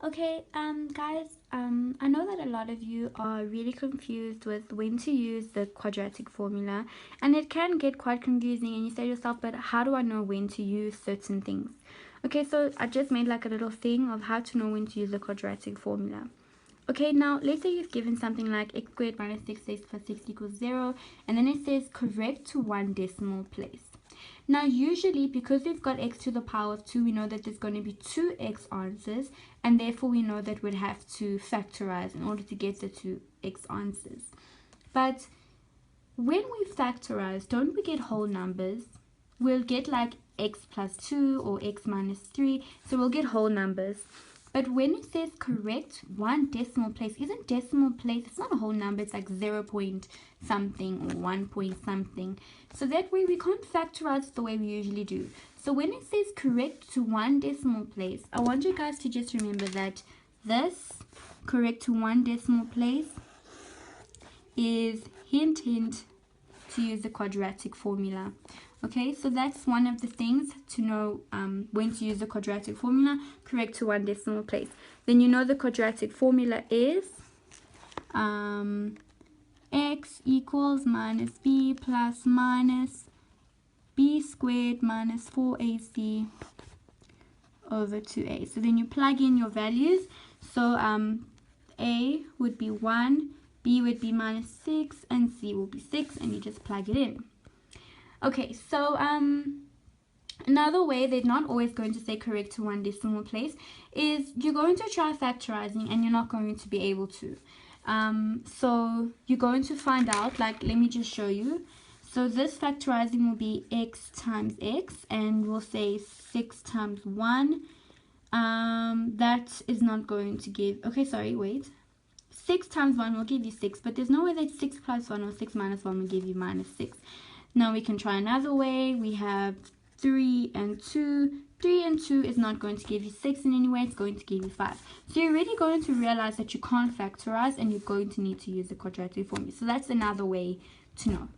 Okay, guys, I know that a lot of you are really confused with when to use the quadratic formula, and it can get quite confusing, and you say to yourself, but how do I know when to use certain things? Okay, so I just made like a little thing of how to know when to use the quadratic formula. Okay, now let's say you've given something like x squared minus 6x plus 6 equals 0, and then it says correct to one decimal place. Now usually, because we've got x to the power of 2, we know that there's going to be 2x answers, and therefore we know that we'd have to factorize in order to get the 2x answers. But when we factorize, don't we get whole numbers? We'll get like x plus 2 or x minus 3, so we'll get whole numbers. But when it says correct one decimal place, isn't decimal place, it's not a whole number, it's like 0 point something or 1 point something. So that way we can't factorize the way we usually do. So when it says correct to one decimal place, I want you guys to just remember that this correct to one decimal place is hint hint to use the quadratic formula. Okay, so that's one of the things to know when to use the quadratic formula, correct to one decimal place. Then you know the quadratic formula is x equals minus b plus minus b squared minus 4ac over 2a. So then you plug in your values. So a would be 1, b would be minus 6, and c will be 6, and you just plug it in. Okay, so another way they're not always going to say correct to one decimal place is you're going to try factorizing and you're not going to be able to. So you're going to find out, like, let me just show you. So this factorizing will be x times x, and we'll say 6 times 1. That is not going to give, okay, sorry, wait. 6 times 1 will give you 6, but there's no way that 6 plus 1 or 6 minus 1 will give you minus 6. Now we can try another way. We have 3 and 2. 3 and 2 is not going to give you 6 in any way. It's going to give you 5. So you're really going to realize that you can't factorize and you're going to need to use the quadratic formula. So that's another way to know.